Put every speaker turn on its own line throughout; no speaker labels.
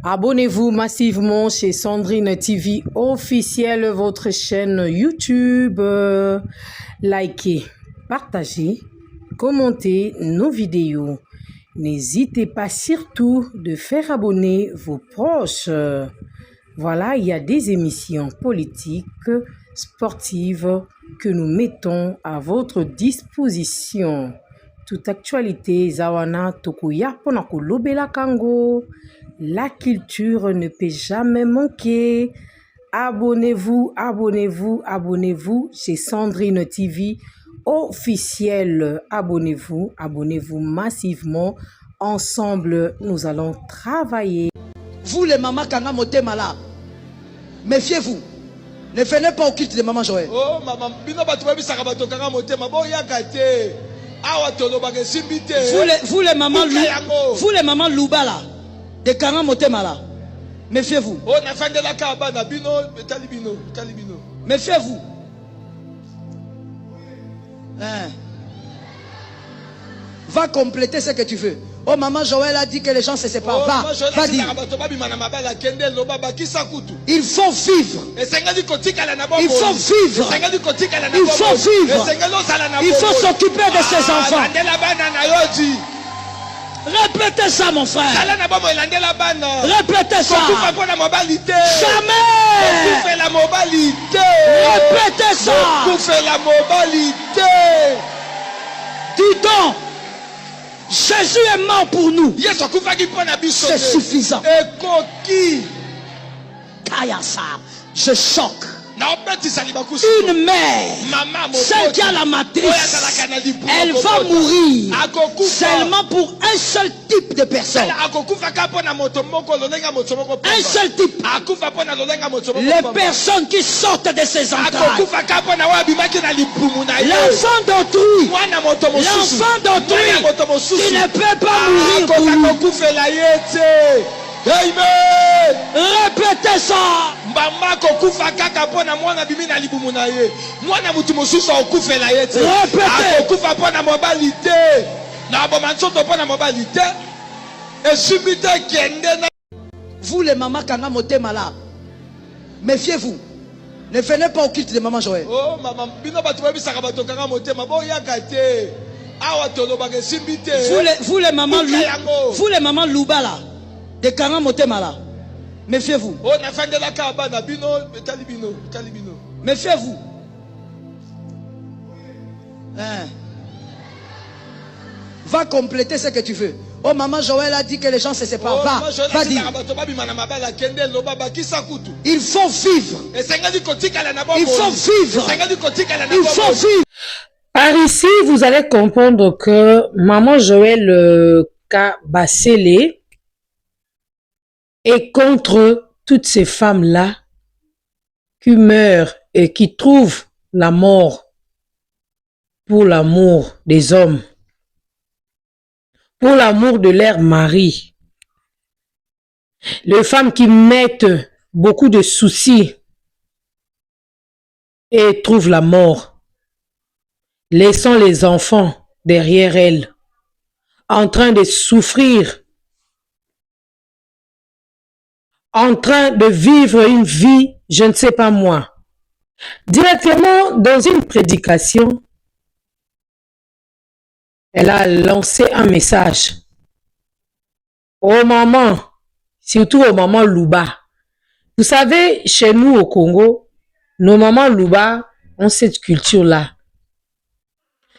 Abonnez-vous massivement chez Sandrine TV officielle, votre chaîne YouTube. Likez, partagez, commentez nos vidéos. N'hésitez pas surtout de faire abonner vos proches. Voilà, il y a des émissions politiques, sportives que nous mettons à votre disposition. Toute actualité, Zawana Tokuya Ponakolobela Kango. La culture ne peut jamais manquer. Abonnez-vous, abonnez-vous, abonnez-vous chez Sandrine TV officielle. Abonnez-vous, abonnez-vous massivement. Ensemble, nous allons travailler.
Vous les mamans Kanga Motema là, méfiez-vous. Ne venez pas au culte de maman Joël.
Oh maman, bino batubabi sakabato Kanga Motema bo yakate. Awa tolo bage simbite.
Vous les mamans Louba là, de Kanga Motema là, méfiez-vous.
Oh na fin de la kaba na bino, talibino.
Méfiez-vous. Hein. Va compléter ce que tu veux. Oh, maman Joël a dit que les gens se séparent. Va dire. Il faut vivre. Il faut vivre. Il faut s'occuper de ses enfants. Répétez ça, mon frère. Répétez ça. Jamais. Répétez ça. Dis donc. Jésus est mort pour nous. C'est suffisant. Je choque. Une mère, celle qui a la matrice, elle va mourir seulement pour un seul type de personne. Un seul type. Les personnes qui sortent de ses entrailles. L'enfant d'autrui. L'enfant d'autrui qui ne peut pas mourir pour nous.
Amen.
Répétez ça.
Mama kokufa kaka pona mwana bimina libumu na ye. Mwana mutu mosusu okufela ye te. Akokufa pona mobali te. Na bomansoto pona mobali te. Et subite kende na.
Vous les mamans Kanga Motema là, méfiez-vous. Ne venez pas au culte de maman Joël.
Oh maman, bino batubabi sakabato Kanga Motema bo yakate. Awa tolo bage simbite.
Vous les mamans Louba là, de Kanga Motema là, méfiez-vous.
Oh na fin de la kaba na bino, talibino.
Méfiez-vous. Hein. Va compléter ce que tu veux. Oh, maman Joël a dit que les gens se séparent. Va dire. Il faut vivre. Il faut vivre.
Par ici, vous allez comprendre que maman Joël Kabassele est contre toutes ces femmes-là qui meurent et qui trouvent la mort pour l'amour des hommes, pour l'amour de leur mari. Les femmes qui mettent beaucoup de soucis et trouvent la mort, laissant les enfants derrière elles, en train de souffrir, en train de vivre une vie, je ne sais pas moi. Directement dans une prédication, elle a lancé un message aux mamans, surtout aux mamans Louba. Vous savez, chez nous au Congo, nos mamans Louba ont cette culture-là.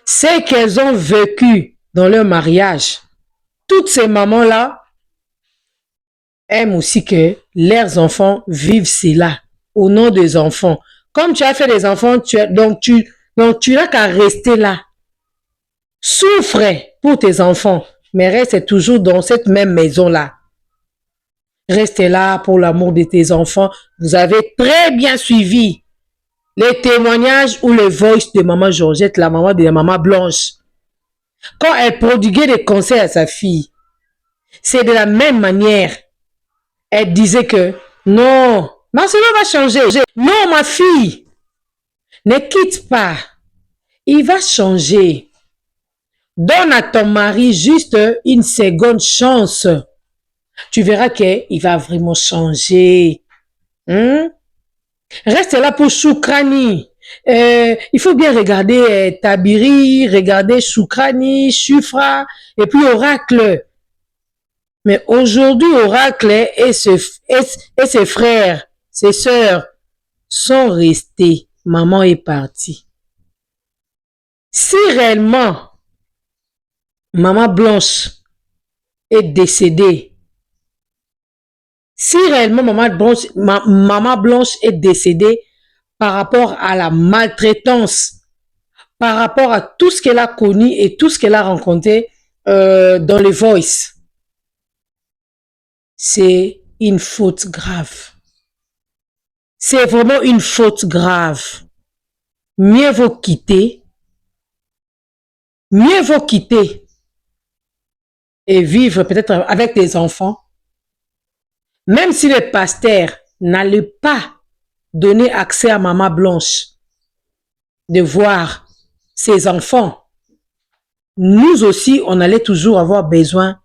C'est qu'elles ont vécu dans leur mariage. Toutes ces mamans-là aiment aussi que leurs enfants vivent cela au nom des enfants. Comme tu as fait des enfants, donc tu n'as qu'à rester là. Souffre pour tes enfants, mais reste toujours dans cette même maison-là. Restez là pour l'amour de tes enfants. Vous avez très bien suivi les témoignages ou les voices de maman Georgette, la maman de la maman Blanche. Quand elle prodiguait des conseils à sa fille, c'est de la même manière. Elle disait que non, cela va changer. Non, ma fille, ne quitte pas. Il va changer. Donne à ton mari juste une seconde chance. tu verras qu'il va vraiment changer. Reste là pour Choukrani. Il faut bien regarder Tabiri, regarder Choukrani, Chufra, et puis Oracle. Mais aujourd'hui, Oracle et ses frères, ses sœurs sont restés. Maman est partie. Si réellement Maman Blanche est décédée, si réellement Maman Blanche est décédée par rapport à la maltraitance, par rapport à tout ce qu'elle a connu et tout ce qu'elle a rencontré dans les Voice, c'est une faute grave. C'est vraiment une faute grave. Mieux vaut quitter et vivre peut-être avec des enfants, même si le pasteur n'allait pas donner accès à Maman Blanche de voir ses enfants. Nous aussi, on allait toujours avoir besoin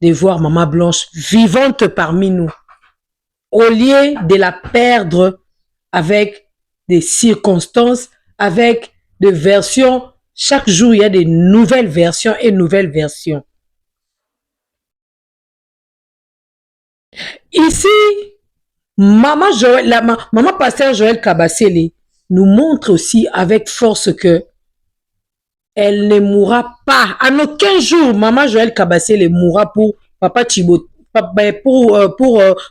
de voir Maman Blanche vivante parmi nous, au lieu de la perdre avec des circonstances, avec des versions. Chaque jour, il y a des nouvelles versions et nouvelles versions. Ici, Maman Pasteur Joël Kabasele nous montre aussi avec force que elle ne mourra pas. En aucun jour, Maman Joël Kabasele mourra pour Papa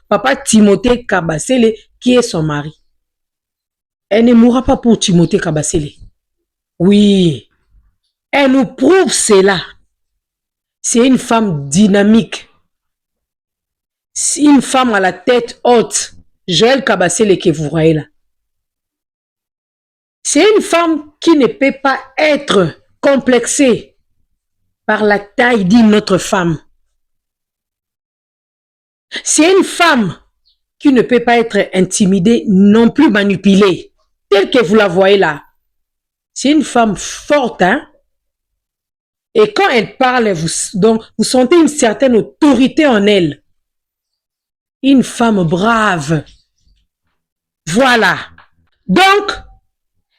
Papa Timothée Kabasele, qui est son mari. Elle ne mourra pas pour Timothée Kabasele. Oui, elle nous prouve cela. C'est une femme dynamique. C'est une femme à la tête haute. Joël Kabasele que vous voyez là. C'est une femme qui ne peut pas être complexée par la taille d'une autre femme. C'est une femme qui ne peut pas être intimidée, non plus manipulée, telle que vous la voyez là. C'est une femme forte, hein? Et quand elle parle, vous sentez une certaine autorité en elle. Une femme brave. Voilà. Donc,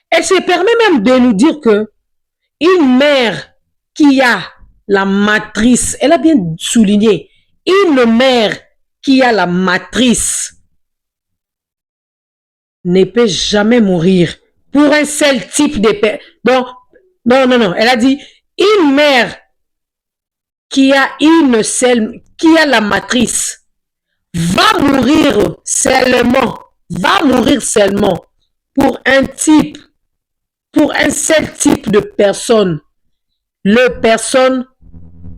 elle se permet même de nous dire que une mère qui a la matrice, elle a bien souligné, une mère qui a la matrice ne peut jamais mourir pour un seul type de personne. Non, elle a dit une mère qui a la matrice va mourir seulement pour un seul type de personne, les personnes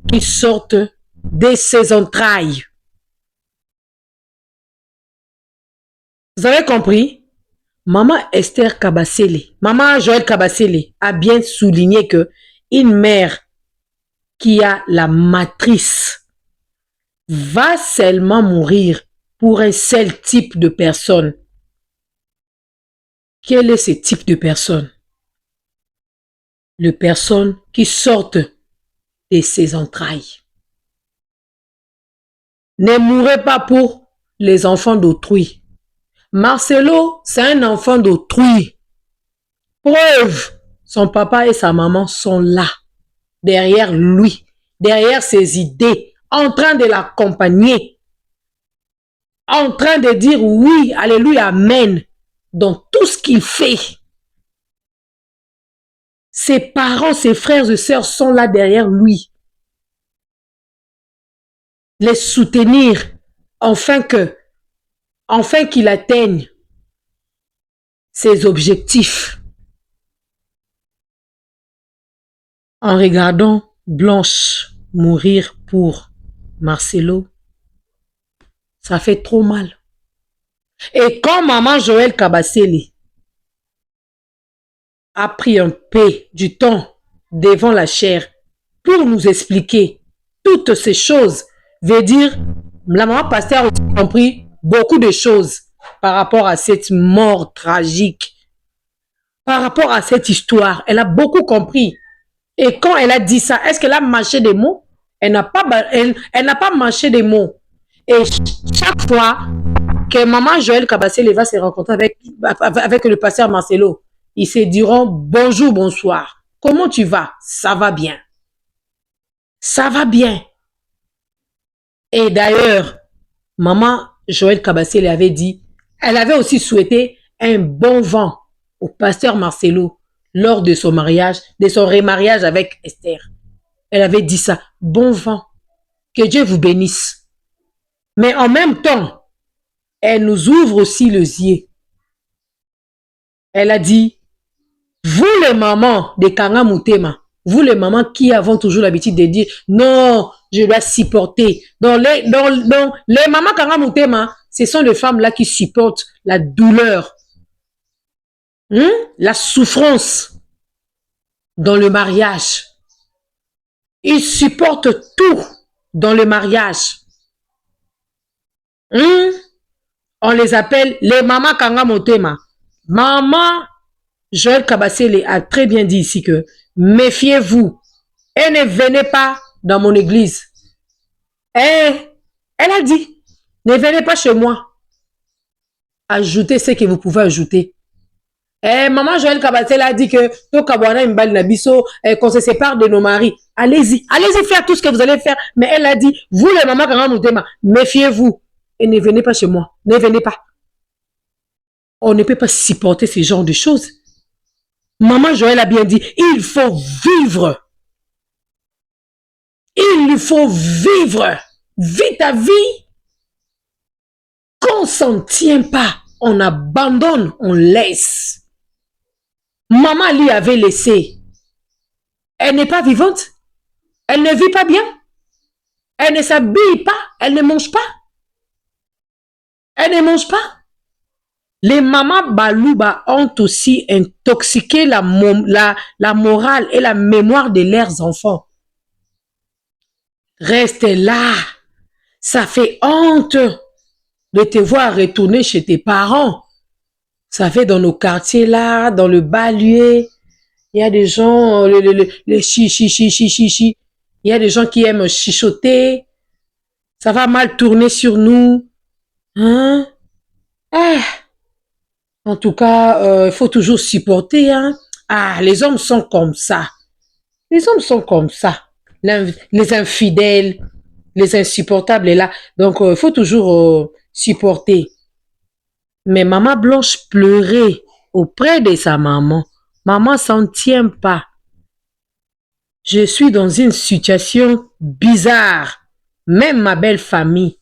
qui sortent de ses entrailles. Vous avez compris? Maman Esther Kabasele, Maman Joël Kabasele a bien souligné que une mère qui a la matrice va seulement mourir pour un seul type de personne. Quel est ce type de personne? Les personnes qui sortent de ses entrailles. Ne mourrez pas pour les enfants d'autrui. Marcelo, c'est un enfant d'autrui. Preuve, son papa et sa maman sont là, derrière lui, derrière ses idées, en train de l'accompagner, en train de dire oui, alléluia, amen, dans tout ce qu'il fait. Ses parents, ses frères et sœurs sont là derrière lui. Les soutenir, afin qu'il atteigne ses objectifs. En regardant Blanche mourir pour Marcelo, ça fait trop mal. Et quand Maman Joël Kabasele a pris un peu du temps devant la chair pour nous expliquer toutes ces choses, veut dire, la maman pasteur a compris beaucoup de choses par rapport à cette mort tragique, par rapport à cette histoire. Elle a beaucoup compris. Et quand elle a dit ça, est-ce qu'elle a mâché des mots? Elle n'a pas mâché des mots. Et chaque fois que maman Joël Kabasele va se rencontrer avec le pasteur Marcelo, ils se diront bonjour, bonsoir. Comment tu vas? Ça va bien. Ça va bien. Et d'ailleurs, maman Joël Kabasele avait dit, elle avait aussi souhaité un bon vent au pasteur Marcelo lors de son mariage, de son remariage avec Esther. Elle avait dit ça, bon vent, que Dieu vous bénisse. Mais en même temps, elle nous ouvre aussi les yeux. Elle a dit, vous les mamans de Kanga Moutema, vous les mamans qui avons toujours l'habitude de dire, non, je dois supporter. Donc les mamans Kanga Moutema, ce sont les femmes là qui supportent la douleur, la souffrance dans le mariage. Ils supportent tout dans le mariage. On les appelle les mamans Kanga Moutema. Maman Joël Kabasele a très bien dit ici que méfiez-vous et ne venez pas dans mon église. Et elle a dit, ne venez pas chez moi. Ajoutez ce que vous pouvez ajouter. Et maman Joël Kabasele a dit que qu'on se sépare de nos maris. Allez-y, allez-y faire tout ce que vous allez faire. Mais elle a dit, vous les mamans Kanga Moutema, méfiez-vous et ne venez pas chez moi. Ne venez pas. On ne peut pas supporter ce genre de choses. Maman Joël a bien dit, il faut vivre. Il faut vivre. Vis ta vie. Quand on s'en tient pas, on abandonne, on laisse. Maman lui avait laissé. Elle n'est pas vivante. Elle ne vit pas bien. Elle ne s'habille pas. Elle ne mange pas. Elle ne mange pas. Les mamans Balouba ont aussi intoxiqué la morale et la mémoire de leurs enfants. Reste là. Ça fait honte de te voir retourner chez tes parents. Ça fait dans nos quartiers là, dans le banlieue, il y a des gens, les chichi. Il y a des gens qui aiment chichoter. Ça va mal tourner sur nous. Hein? En tout cas, il faut toujours supporter. Hein? Ah, les hommes sont comme ça. Les hommes sont comme ça. Les infidèles, les insupportables est là. Donc, il faut toujours supporter. Mais maman Blanche pleurait auprès de sa maman. Maman s'en tient pas. Je suis dans une situation bizarre. Même ma belle famille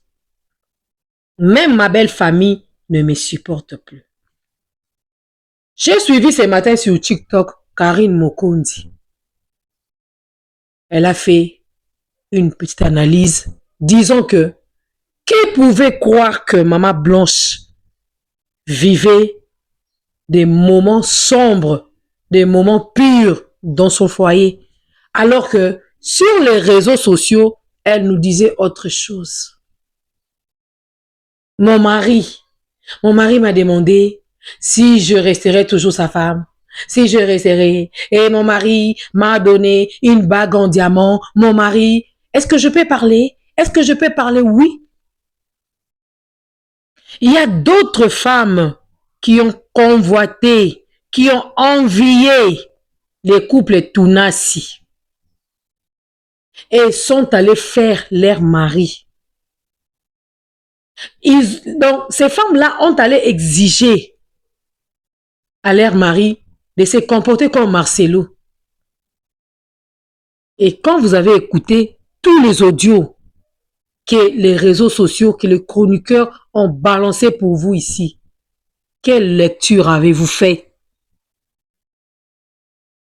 ne me supporte plus. J'ai suivi ce matin sur TikTok Karine Mokondi. Elle a fait une petite analyse. Disons que qui pouvait croire que maman Blanche vivait des moments sombres, des moments purs dans son foyer, alors que sur les réseaux sociaux, elle nous disait autre chose. Mon mari m'a demandé si je resterais toujours sa femme, si je resterais, et mon mari m'a donné une bague en diamant. Mon mari, est-ce que je peux parler? Est-ce que je peux parler? Oui. Il y a d'autres femmes qui ont convoité, qui ont envié les couples Tounassi et sont allés faire leur mari. Donc, ces femmes-là ont allé exiger à leur mari de se comporter comme Marcelo. Et quand vous avez écouté tous les audios que les réseaux sociaux, que les chroniqueurs ont balancé pour vous ici, quelle lecture avez-vous fait?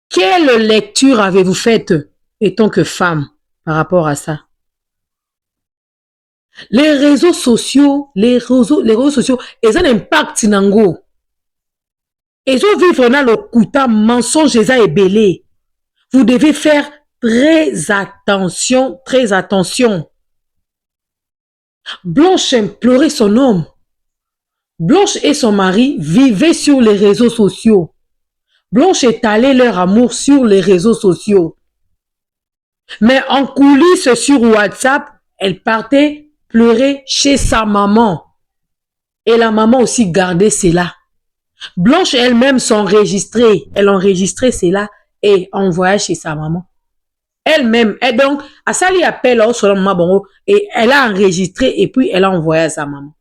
Quelle lecture avez-vous faite étant que femme par rapport à ça? Les réseaux sociaux, ils ont un impact nango. Ils ont vivre dans le kouta mensonge et belé. Vous devez faire très attention, très attention. Blanche implorait son homme. Blanche et son mari vivaient sur les réseaux sociaux. Blanche étalait leur amour sur les réseaux sociaux. Mais en coulisses sur WhatsApp, elle partait pleurer chez sa maman. Et la maman aussi gardait cela. Blanche elle-même s'enregistrait. Elle enregistrait cela et envoyait chez sa maman. Elle-même. Et donc, à ça, il appelle au maman et elle a enregistré et puis elle a envoyé à sa maman.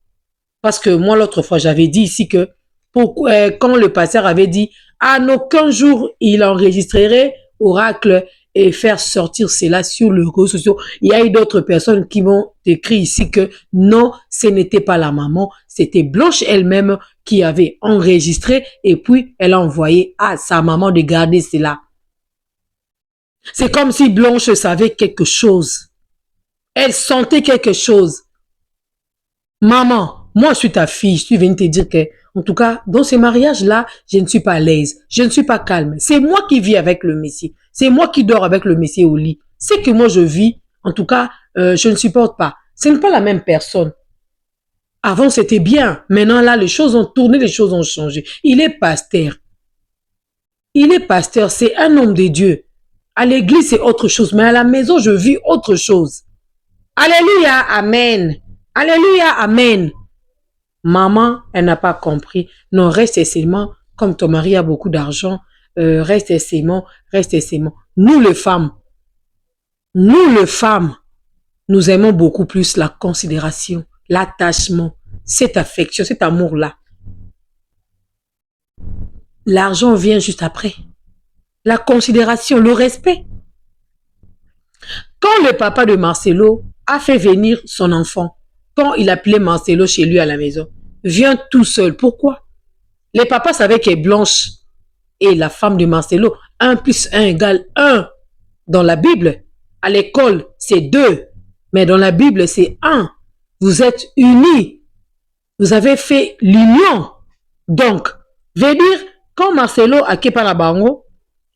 Parce que moi, l'autre fois, j'avais dit ici que quand le pasteur avait dit à aucun jour il enregistrerait oracle et faire sortir cela sur les réseaux sociaux. Il y a eu d'autres personnes qui m'ont écrit ici que non, ce n'était pas la maman, c'était Blanche elle-même qui avait enregistré et puis elle a envoyé à sa maman de garder cela. C'est comme si Blanche savait quelque chose. Elle sentait quelque chose. Maman, moi je suis ta fille, je suis venue te dire que, en tout cas, dans ce mariage-là, je ne suis pas à l'aise, je ne suis pas calme. C'est moi qui vis avec le Messie, c'est moi qui dors avec le Messie au lit. C'est que moi je vis, en tout cas, je ne supporte pas. Ce n'est pas la même personne. Avant c'était bien, maintenant là les choses ont tourné, les choses ont changé. Il est pasteur. Il est pasteur, c'est un homme de Dieu. À l'église c'est autre chose, mais à la maison je vis autre chose. Alléluia, amen. Alléluia, amen. Maman, elle n'a pas compris. Non, reste seulement, comme ton mari a beaucoup d'argent, reste seulement, reste seulement. Nous les femmes, nous aimons beaucoup plus la considération, l'attachement, cette affection, cet amour-là. L'argent vient juste après. La considération, le respect. Quand le papa de Marcelo a fait venir son enfant, quand il appelait Marcelo chez lui à la maison, vient tout seul. Pourquoi? Les papas savaient que Blanche est la femme de Marcelo. 1 plus 1 égale 1. Dans la Bible, à l'école, c'est 2. Mais dans la Bible, c'est 1. Vous êtes unis. Vous avez fait l'union. Donc, veut dire, quand Marcelo a quitté la bango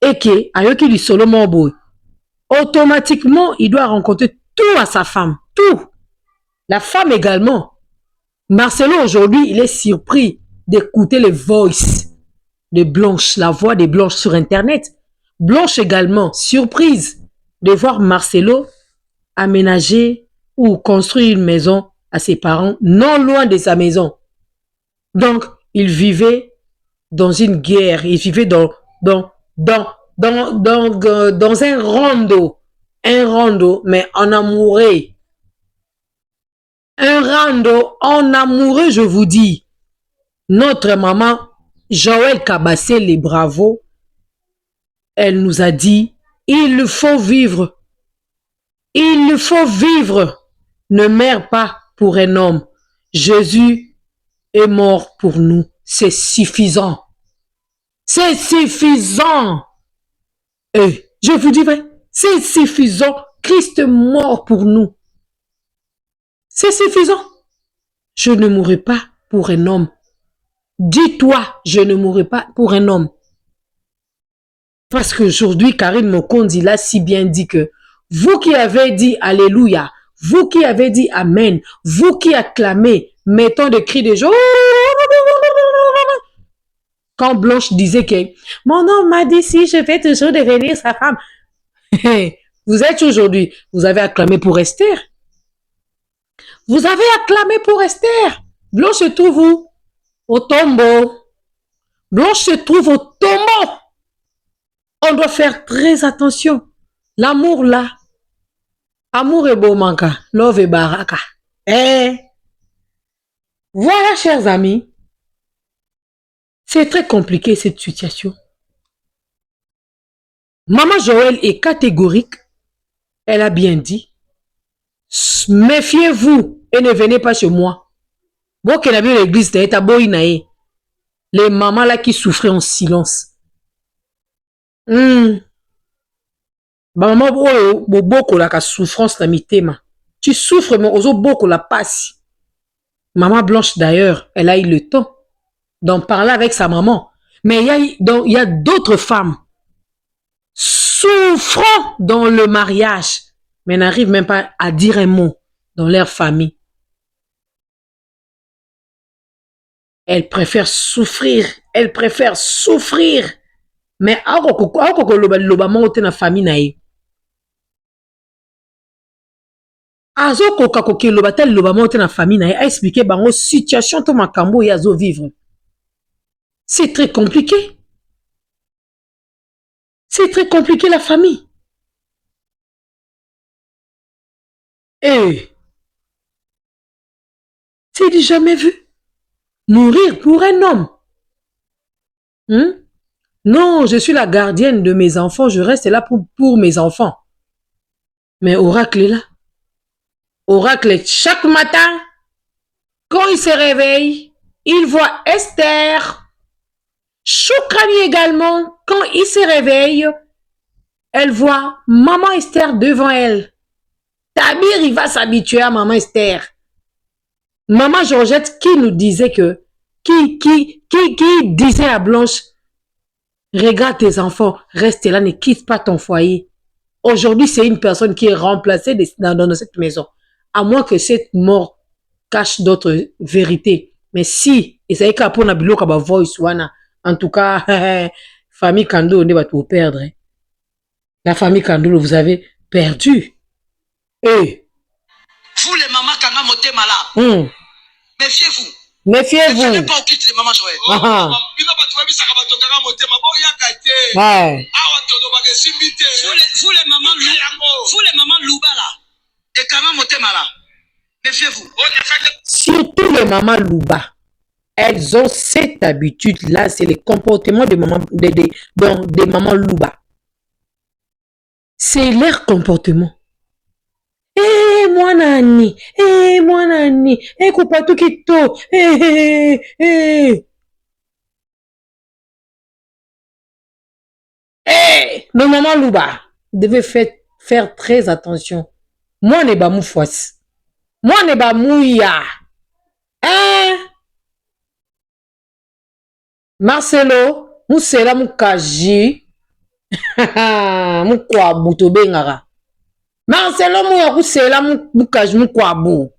et que ayoki li solo mobo, automatiquement, il doit rencontrer tout à sa femme. Tout. La femme également. Marcelo, aujourd'hui, il est surpris d'écouter les voices de Blanche, la voix de Blanche sur Internet. Blanche également, surprise de voir Marcelo aménager ou construire une maison à ses parents, non loin de sa maison. Donc, il vivait dans une guerre, il vivait dans un rando, mais en amoureux. Un rando en amoureux, je vous dis. Notre maman, Joël Kabassé, les bravos, elle nous a dit, il faut vivre. Il faut vivre. Ne meurs pas pour un homme. Jésus est mort pour nous. C'est suffisant. C'est suffisant. Et je vous dis vrai, c'est suffisant. Christ est mort pour nous. C'est suffisant. Je ne mourrai pas pour un homme. Dis-toi, je ne mourrai pas pour un homme. Parce qu'aujourd'hui, Karine Mokondi l'a si bien dit que vous qui avez dit Alléluia, vous qui avez dit Amen, vous qui acclamez, mettons des cris de joie. Quand Blanche disait que mon homme m'a dit si je vais toujours devenir sa femme. Vous êtes aujourd'hui, vous avez acclamé pour Esther. Vous avez acclamé pour Esther. Blanche se trouve où? Au tombeau. Blanche se trouve au tombeau. On doit faire très attention. L'amour là. Amour est beau manka. Love est baraka. Voilà, chers amis. C'est très compliqué cette situation. Maman Joël est catégorique. Elle a bien dit. Méfiez-vous et ne venez pas chez moi. Bon, qu'elle a vu l'église, les mamans là qui souffraient en silence. Maman, beaucoup la souffrance la mitema. Tu souffres, mais aux beaucoup la passe. Maman Blanche d'ailleurs, elle a eu le temps d'en parler avec sa maman. Mais il y a d'autres femmes souffrant dans le mariage, mais n'arrivent même pas à dire un mot dans leur famille. Elles préfèrent souffrir. Elles préfèrent souffrir. Mais famille Azo koka koke loba tel loba monte na famille na a expliqué bango situation to makambo ya zo vivre. C'est très compliqué. C'est très compliqué la famille. Et c'est du jamais vu. Mourir pour un homme. Non, je suis la gardienne de mes enfants, je reste là pour mes enfants. Mais Oracle est là. Oracle, chaque matin, quand il se réveille, il voit Esther. Choukani également, quand il se réveille, elle voit Maman Esther devant elle. Tabir, il va s'habituer à Maman Esther. Maman Georgette qui nous disait que, qui disait à Blanche, regarde tes enfants, reste là, ne quitte pas ton foyer. Aujourd'hui, c'est une personne qui est remplacée dans cette maison. À moins que cette mort cache d'autres vérités. Mais si, et c'est qu'à pour Nabilo Kaba voice wana, en tout cas, famille Kando, on va tout perdre. La famille Kando, vous avez perdu. Et
vous les mamans Kanga Motema là, méfiez-vous.
Méfiez-vous.
Ne fallait pas quitter les mamans Joël. Vous les mamans Louba là, de Kanga Motema là, méfiez-vous.
Surtout les mamans Louba. Elles ont cette habitude-là, c'est le comportement des mamans, des mamans Louba. C'est leur comportement. Eh, moi nani, coupa tout kito, nos mamans Louba, vous devez faire très attention. Moi, ne ba mou fouas. Moi, ne ba mouya. Marcelo, Moussela Moukaji, Moukwabu Tobengara. Marcelo Moussela Moukaji Moukwabu.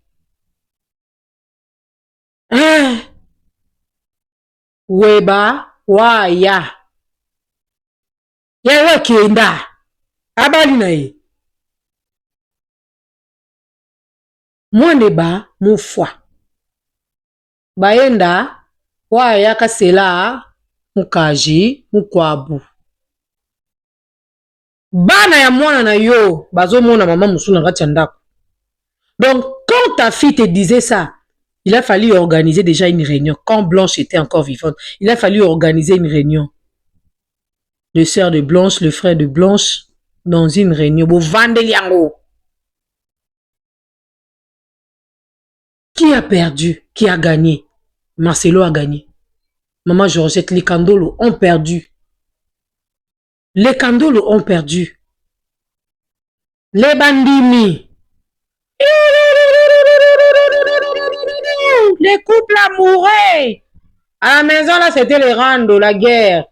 Weba, Waya. Yewe Kenda. Abali na ye. Moi ne ba mou foi. Bayenda. Waya kasela Mukaji Mukwabu. Bana ya mwana na yo bazo mona maman musuna ngatiandako. Donc quand ta fille te disait ça, il a fallu organiser déjà une réunion. Quand Blanche était encore vivante, il a fallu organiser une réunion. Le sœur de Blanche, le frère de Blanche, dans une réunion. Bo Vandeliango. Qui a perdu? Qui a gagné? Marcelo a gagné. Maman Georgette, les Kandolos ont perdu. Les Kandolos ont perdu. Les Bandimi. Les couples amoureux. À la maison, là, c'était les randos, la guerre.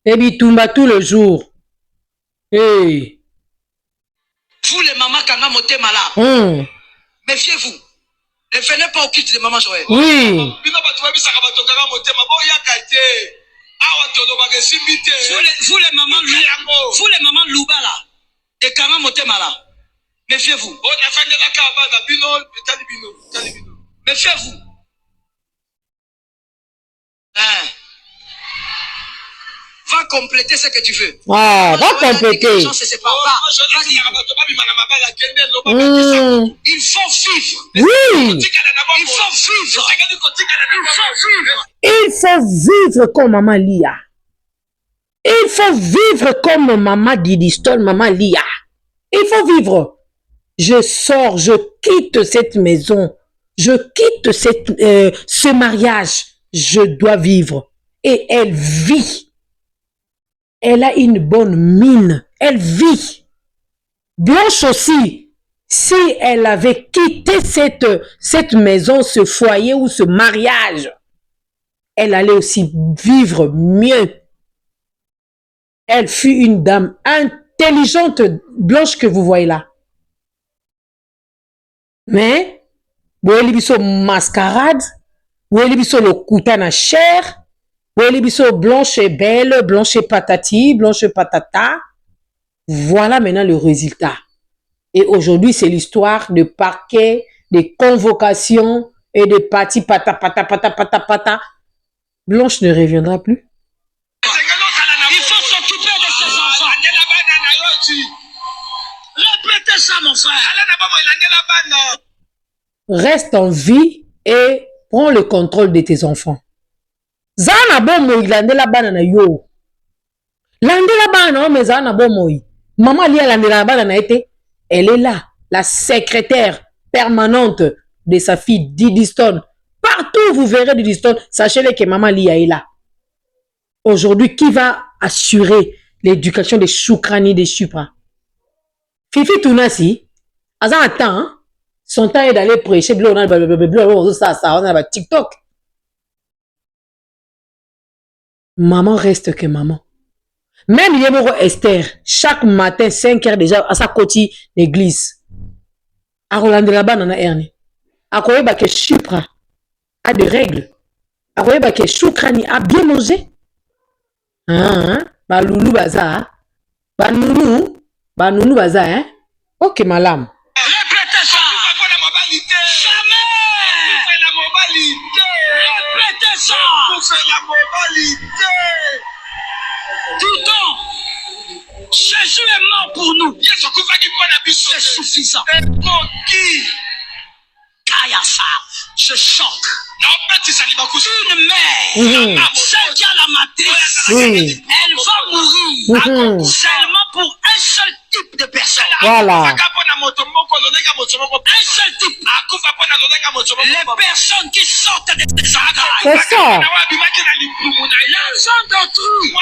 Et Bitumba tous les jours. Hey.
Vous, les mamans Kanga Motema là, méfiez-vous. Ne venez pas au quitte de maman Joël.
Oui.
Vous les mamans Louba là, de Kanga Motema là, méfiez-vous. Méfiez-vous. Va compléter ce que tu veux.
Ah, va compléter.
Il faut vivre.
Oui.
Il faut vivre.
Il faut vivre comme maman Lia. Il faut vivre comme maman Didistol, maman Lia. Il faut vivre. Je sors, je quitte cette maison. Je quitte ce mariage. Je dois vivre. Et elle vit. Elle a une bonne mine. Elle vit. Blanche aussi. Si elle avait quitté cette maison, ce foyer ou ce mariage, elle allait aussi vivre mieux. Elle fut une dame intelligente, Blanche, que vous voyez là. Mais, vous voyez biso mascarade, vous voyez biso le koutana cher, vous voyez biso Blanche est belle, Blanche est patati, Blanche est patata. Voilà maintenant le résultat. Et aujourd'hui, c'est l'histoire de parquets, des convocations et de parties pata, pata, pata, pata, pata. Blanche ne reviendra plus.
Il faut s'occuper de ses enfants. Répétez ça, mon frère.
Reste en vie et prends le contrôle de tes enfants. Zana bomo ilandela bana na yo. Landela bana mais zana bomo. Maman lia landela bana na été. Elle est là, la secrétaire permanente de sa fille Didi Stone. Partout vous verrez Didi Stone, sachez-le que maman lia est là. Aujourd'hui, qui va assurer l'éducation des Choukrani, des Supra? Fifi Tounasi, Azan attend, son temps est d'aller prêcher, ça, TikTok. Maman reste que maman. Même Yemoro Esther, chaque matin, 5 heures déjà, à sa côté l'église. À Roland là-bas, on a erné. À Koyeba que Supra a des règles. À Koyeba que Choukrani a bien mangé. Ba loulou baza. Ba nounou baza, hein? Ok, madame.
Répétez ça. Jamais. Répétez ça. Tout le temps. Jésus est mort pour nous. C'est suffisant. Kayasa, je choque. Une mère, celle qui a la matrice, elle va mourir seulement pour un seul type de personne.
Voilà.
Un seul type. Les personnes qui sortent de ces entrailles.
C'est ça.
L'enfant d'autrui.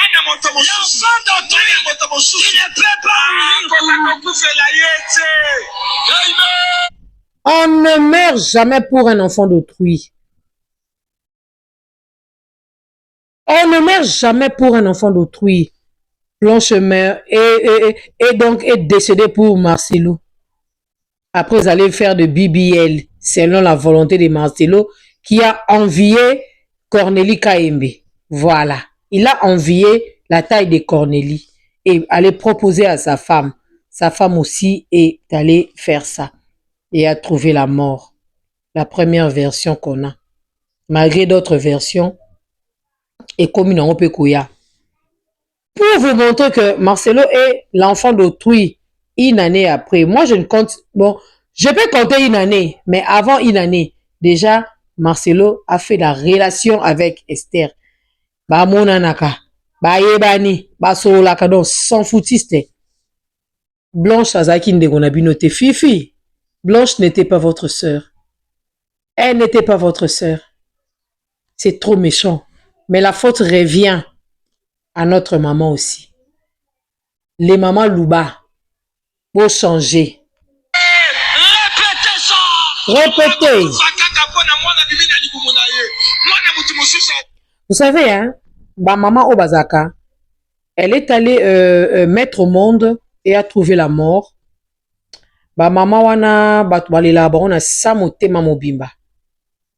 L'enfant d'autrui qui ne peut pas mourir.
On ne meurt jamais pour un enfant d'autrui. On ne meurt jamais pour un enfant d'autrui. Blanche meurt et donc est décédée pour Marcelo. Après, vous allez faire de BBL, selon la volonté de Marcelo, qui a envié Cornélie Kaembe. Voilà. Il a envié la taille de Cornélie et allait proposer à sa femme. Sa femme aussi est allée faire ça et a trouvé la mort. La première version qu'on a. Malgré d'autres versions, et comme une Opekouya. Pour vous montrer que Marcelo est l'enfant d'autrui une année après. Moi, je ne compte... Bon, je peux compter une année, mais avant une année, déjà, Marcelo a fait la relation avec Esther. Ba monanaka, ba yebani, ba solaka, donc sans foutiste. Blanche Azaki Ndegonabinote. Fifi, Blanche n'était pas votre sœur. Elle n'était pas votre sœur. C'est trop méchant. Mais la faute revient à notre maman aussi. Les mamans Louba, pour changer.
Répétez ça.
Répétez. Vous savez, hein, ma maman Obazaka, elle est allée mettre au monde et a trouvé la mort. Ba maman wana batwalela ba ona samotema mobimba.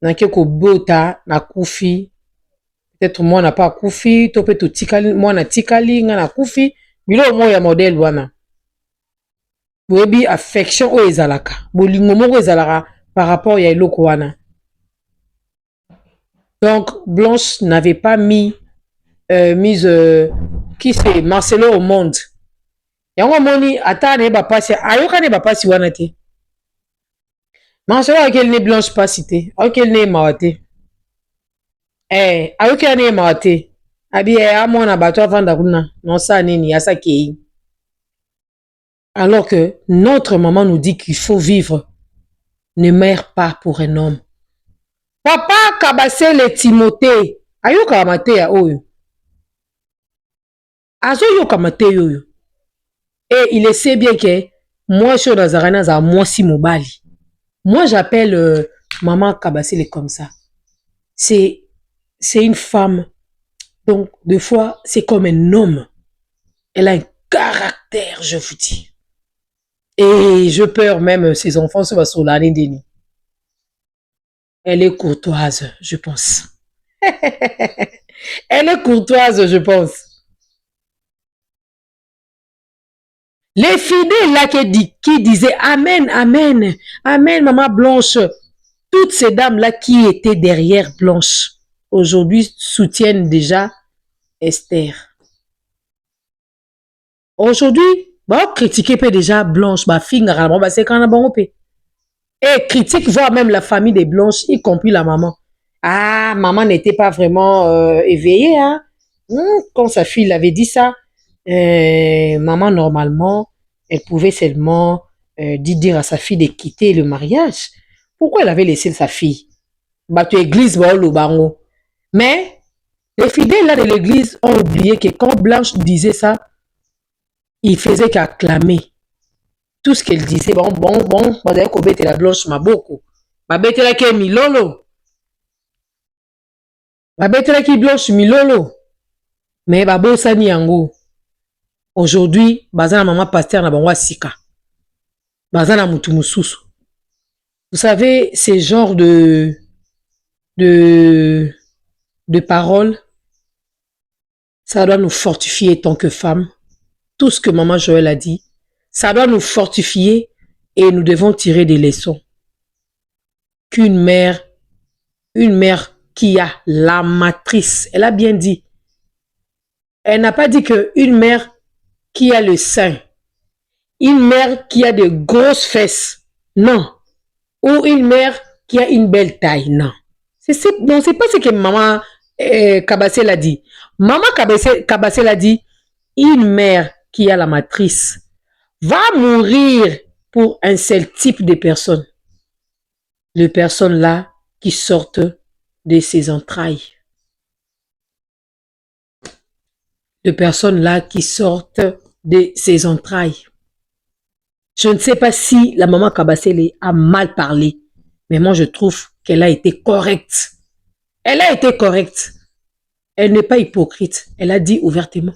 Nanke ko bota na kufi. Peut-être moi n'a pas kufi, to peut tikali moi na tikali nga na kufi, bilo mo ya modèle wana. Boyebi affection o ezalaka. Bolingo moko ezalaka par rapport ya eloko wana. Donc Blanche n'avait pas mis qui c'est Marcelo au monde. Yango moni ata ne ba pasi ayoka ne ba pasi wana te. Marcelo akel ne Blanche pas cité, akel ne mawate. Ayoka ne mawate. Abi amona bato avanda kuna non ça nini asa kei. Alors que notre maman nous dit qu'il faut vivre. Ne meurs pas pour un homme. Papa kabase le Timothée. Ayoka mate ya oyo. Azo yoka mate yoyo. Et il sait bien que moi, je suis dans un moi si mobali. Moi, j'appelle maman Kabasele comme ça. C'est une femme. Donc, des fois, c'est comme un homme. Elle a un caractère, je vous dis. Et je peur même ses enfants se sur l'année déni. Elle est courtoise, je pense. Elle est courtoise, je pense. Les fidèles là qui disaient Amen, Amen, Amen, Maman Blanche. Toutes ces dames-là qui étaient derrière Blanche, aujourd'hui soutiennent déjà Esther. Aujourd'hui, bah, critiquer peut déjà Blanche, bah, fille, bah, c'est quand on peut. Et critique, voire même la famille des Blanches, y compris la maman. Ah, maman n'était pas vraiment éveillée, hein. Quand sa fille l'avait dit ça, maman, normalement, elle pouvait seulement dire à sa fille de quitter le mariage. Pourquoi elle avait laissé sa fille? Bah, tu église, bah, le baron. Mais les fidèles là de l'église ont oublié que quand Blanche disait ça, il faisait qu'acclamer. Tout ce qu'elle disait, bon, d'ailleurs, qu'on bête la Blanche Maboko. Ma bête là qui est Milolo. Ma bête là qui Blanche Milolo. Mais babo sani yango. Aujourd'hui, bazana maman pasteur na bangwa sika. Bazana mutu mususu. Vous savez, ces genres de paroles, ça doit nous fortifier tant que femmes. Tout ce que maman Joël a dit, ça doit nous fortifier et nous devons tirer des leçons. Qu'une mère qui a la matrice, elle a bien dit. Elle n'a pas dit qu'une mère qui a le sein, une mère qui a de grosses fesses, non. Ou une mère qui a une belle taille, non. Non, c'est pas ce que maman Kabassé l'a dit. Maman Kabassé l'a dit, une mère qui a la matrice va mourir pour un seul type de personne. Les personnes là qui sortent de ses entrailles. Les personnes là qui sortent de ses entrailles. Je ne sais pas si la maman Kabassé a mal parlé, mais moi je trouve qu'elle a été correcte. Elle a été correcte. Elle n'est pas hypocrite. Elle a dit ouvertement.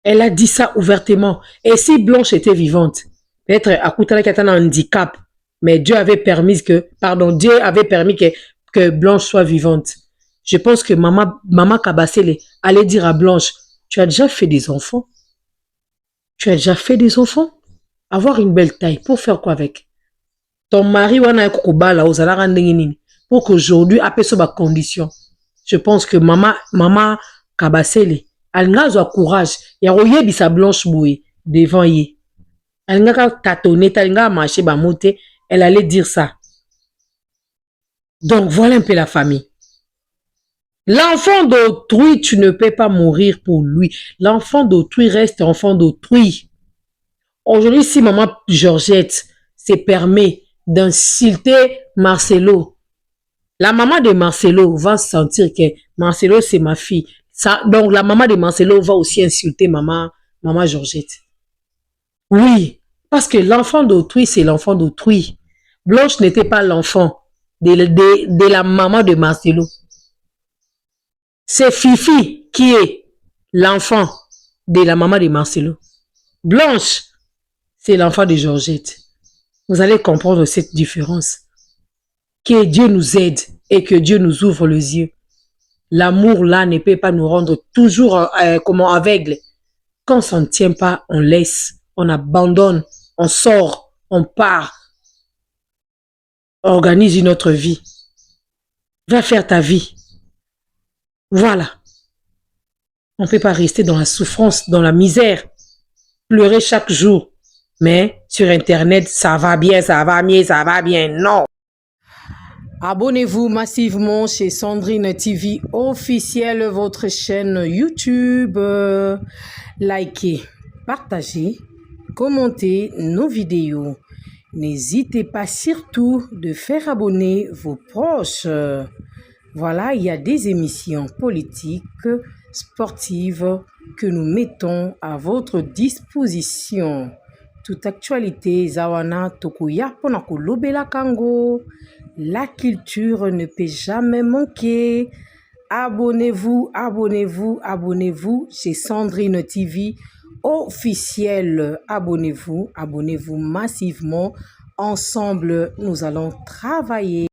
Elle a dit ça ouvertement. Et si Blanche était vivante, peut-être à Koutala qui a un handicap, mais Dieu avait permis que Blanche soit vivante. Je pense que maman Kabassé allait dire à Blanche, tu as déjà fait des enfants? Tu as déjà fait des enfants? Avoir une belle taille, pour faire quoi avec? Ton mari wana kokobala ozala nini pour qu'aujourd'hui après ça ba condition. Je pense que maman Kabassé alinga zo courage ya royebisa Blanche Boué devant ye. Alinga tâtonner, alinga marcher ba moté, elle allait dire ça. Donc voilà un peu la famille. L'enfant d'autrui, tu ne peux pas mourir pour lui. L'enfant d'autrui reste enfant d'autrui. Aujourd'hui, si maman Georgette se permet d'insulter Marcelo, la maman de Marcelo va sentir que Marcelo c'est ma fille. Donc la maman de Marcelo va aussi insulter maman Georgette. Oui, parce que l'enfant d'autrui, c'est l'enfant d'autrui. Blanche n'était pas l'enfant de la maman de Marcelo. C'est Fifi qui est l'enfant de la maman de Marcelo. Blanche, c'est l'enfant de Georgette. Vous allez comprendre cette différence. Que Dieu nous aide et que Dieu nous ouvre les yeux. L'amour là ne peut pas nous rendre toujours aveugles. Quand on s'en tient pas, on laisse, on abandonne, on sort, on part. On organise une autre vie. Va faire ta vie. Voilà. On ne peut pas rester dans la souffrance, dans la misère, pleurer chaque jour. Mais sur Internet, ça va bien, ça va mieux, ça va bien. Non. Abonnez-vous massivement chez Sandrine TV officielle, votre chaîne YouTube. Likez, partagez, commentez nos vidéos. N'hésitez pas surtout de faire abonner vos proches. Voilà, il y a des émissions politiques, sportives que nous mettons à votre disposition. Toute actualité, Zawana Tokuya Ponako Lobela Kango. La culture ne peut jamais manquer. Abonnez-vous, abonnez-vous, abonnez-vous chez Sandrine TV officielle. Abonnez-vous, abonnez-vous massivement. Ensemble, nous allons travailler.